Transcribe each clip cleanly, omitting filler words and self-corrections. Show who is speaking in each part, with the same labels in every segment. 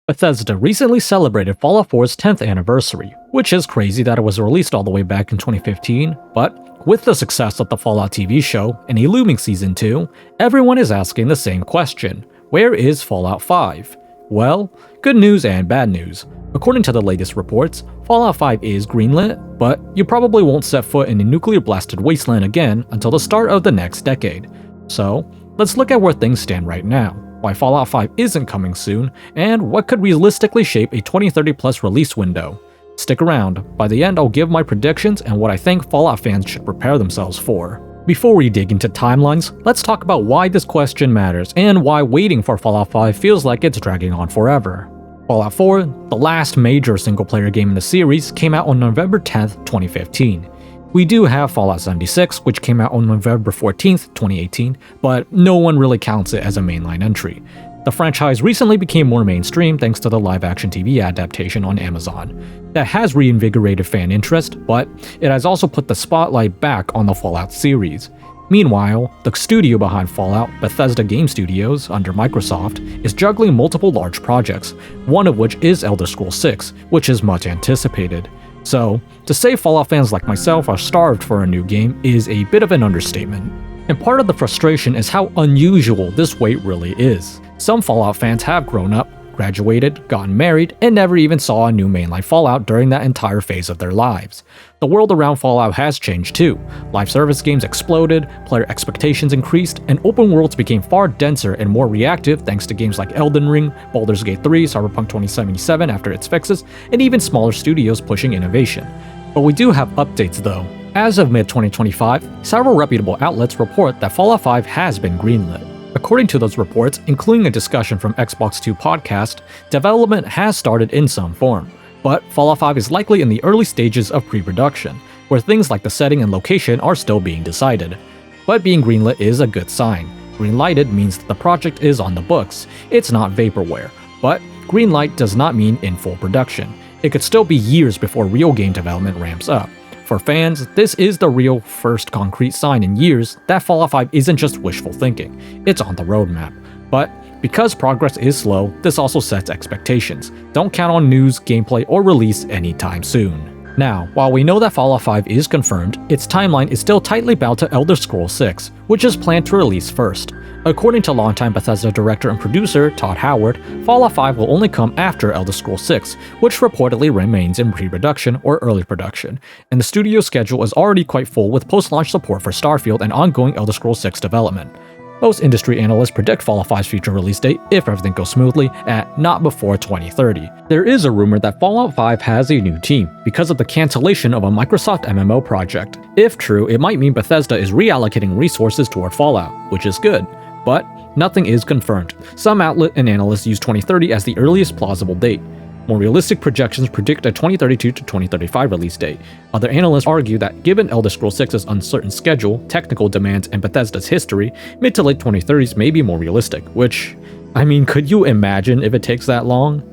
Speaker 1: Bethesda recently celebrated Fallout 4's 10th anniversary, which is crazy that it was released all the way back in 2015, but with the success of the Fallout TV show and a looming Season 2, everyone is asking the same question: where is Fallout 5? Well, good news and bad news. According to the latest reports, Fallout 5 is greenlit, but you probably won't set foot in a nuclear-blasted wasteland again until the start of the next decade. So, let's look at where things stand right now, why Fallout 5 isn't coming soon, and what could realistically shape a 2030 plus release window. Stick around, by the end I'll give my predictions and what I think Fallout fans should prepare themselves for. Before we dig into timelines, let's talk about why this question matters and why waiting for Fallout 5 feels like it's dragging on forever. Fallout 4, the last major single-player game in the series, came out on November 10th, 2015. We do have Fallout 76, which came out on November 14th, 2018, but no one really counts it as a mainline entry. The franchise recently became more mainstream thanks to the live-action TV adaptation on Amazon. That has reinvigorated fan interest, but it has also put the spotlight back on the Fallout series. Meanwhile, the studio behind Fallout, Bethesda Game Studios, under Microsoft, is juggling multiple large projects, one of which is Elder Scrolls 6, which is much anticipated. So, to say Fallout fans like myself are starved for a new game is a bit of an understatement. And part of the frustration is how unusual this wait really is. Some Fallout fans have grown up, graduated, gotten married, and never even saw a new mainline Fallout during that entire phase of their lives. The world around Fallout has changed too. Live service games exploded, player expectations increased, and open worlds became far denser and more reactive thanks to games like Elden Ring, Baldur's Gate 3, Cyberpunk 2077 after its fixes, and even smaller studios pushing innovation. But we do have updates though. As of mid-2025, several reputable outlets report that Fallout 5 has been greenlit. According to those reports, including a discussion from Xbox 2 podcast, development has started in some form, but Fallout 5 is likely in the early stages of pre-production, where things like the setting and location are still being decided. But being greenlit is a good sign. Greenlighted means that the project is on the books. It's not vaporware, but greenlight does not mean in full production. It could still be years before real game development ramps up. For fans, this is the real first concrete sign in years that Fallout 5 isn't just wishful thinking, it's on the roadmap. But because progress is slow, this also sets expectations. Don't count on news, gameplay, or release anytime soon. Now, while we know that Fallout 5 is confirmed, its timeline is still tightly bound to Elder Scrolls 6, which is planned to release first. According to longtime Bethesda director and producer Todd Howard, Fallout 5 will only come after Elder Scrolls 6, which reportedly remains in pre-production or early production, and the studio's schedule is already quite full with post-launch support for Starfield and ongoing Elder Scrolls 6 development. Most industry analysts predict Fallout 5's future release date, if everything goes smoothly, at not before 2030. There is a rumor that Fallout 5 has a new team because of the cancellation of a Microsoft MMO project. If true, it might mean Bethesda is reallocating resources toward Fallout, which is good. But nothing is confirmed. Some outlet and analysts use 2030 as the earliest plausible date. More realistic projections predict a 2032 to 2035 release date. Other analysts argue that given Elder Scrolls 6's uncertain schedule, technical demands, and Bethesda's history, mid to late 2030s may be more realistic, which, I mean, could you imagine if it takes that long?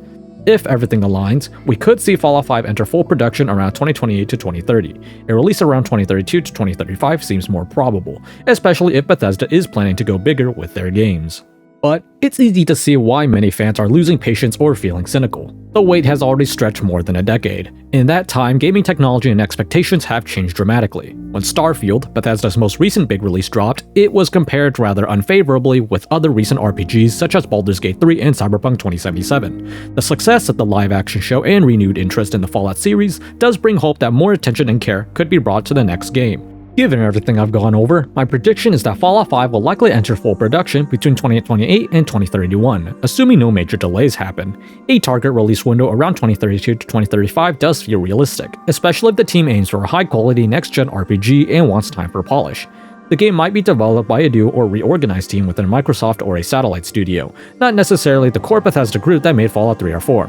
Speaker 1: If everything aligns, we could see Fallout 5 enter full production around 2028 to 2030. A release around 2032 to 2035 seems more probable, especially if Bethesda is planning to go bigger with their games. But it's easy to see why many fans are losing patience or feeling cynical. The wait has already stretched more than a decade. In that time, gaming technology and expectations have changed dramatically. When Starfield, Bethesda's most recent big release, dropped, it was compared rather unfavorably with other recent RPGs such as Baldur's Gate 3 and Cyberpunk 2077. The success of the live-action show and renewed interest in the Fallout series does bring hope that more attention and care could be brought to the next game. Given everything I've gone over, my prediction is that Fallout 5 will likely enter full production between 2028 and 2031, assuming no major delays happen. A target release window around 2032 to 2035 does feel realistic, especially if the team aims for a high-quality next-gen RPG and wants time for polish. The game might be developed by a new or reorganized team within Microsoft or a satellite studio, not necessarily the core Bethesda group that made Fallout 3 or 4.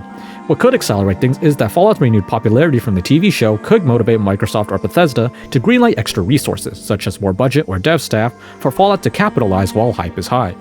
Speaker 1: What could accelerate things is that Fallout's renewed popularity from the TV show could motivate Microsoft or Bethesda to greenlight extra resources, such as more budget or dev staff, for Fallout to capitalize while hype is high.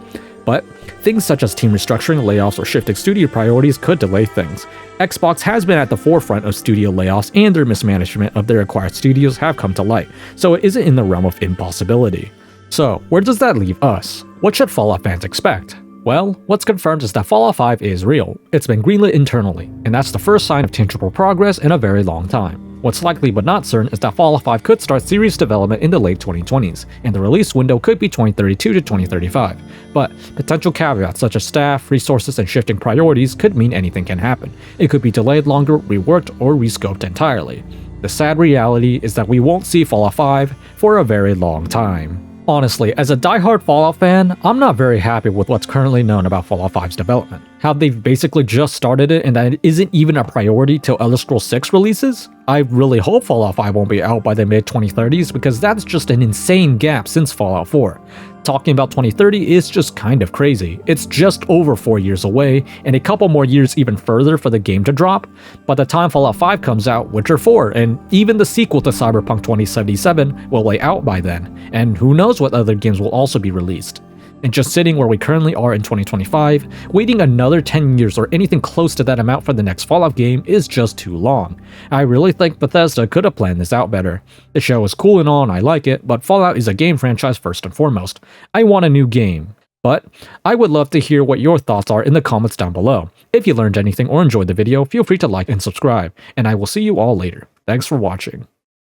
Speaker 1: But things such as team restructuring, layoffs, or shifting studio priorities could delay things. Xbox has been at the forefront of studio layoffs, and their mismanagement of their acquired studios have come to light, so it isn't in the realm of impossibility. So, where does that leave us? What should Fallout fans expect? Well, what's confirmed is that Fallout 5 is real. It's been greenlit internally, and that's the first sign of tangible progress in a very long time. What's likely but not certain is that Fallout 5 could start series development in the late 2020s, and the release window could be 2032 to 2035. But potential caveats such as staff, resources, and shifting priorities could mean anything can happen. It could be delayed longer, reworked, or rescoped entirely. The sad reality is that we won't see Fallout 5 for a very long time. Honestly, as a diehard Fallout fan, I'm not very happy with what's currently known about Fallout 5's development. How they've basically just started it and that it isn't even a priority till Elder Scrolls 6 releases? I really hope Fallout 5 won't be out by the mid-2030s because that's just an insane gap since Fallout 4. Talking about 2030 is just kind of crazy. It's just over 4 years away, and a couple more years even further for the game to drop. By the time Fallout 5 comes out, Witcher 4, and even the sequel to Cyberpunk 2077 will lay out by then, and who knows what other games will also be released. And just sitting where we currently are in 2025, waiting another 10 years or anything close to that amount for the next Fallout game is just too long. I really think Bethesda could have planned this out better. The show is cool and all and I like it, but Fallout is a game franchise first and foremost. I want a new game. But I would love to hear what your thoughts are in the comments down below. If you learned anything or enjoyed the video, feel free to like and subscribe, and I will see you all later. Thanks for watching.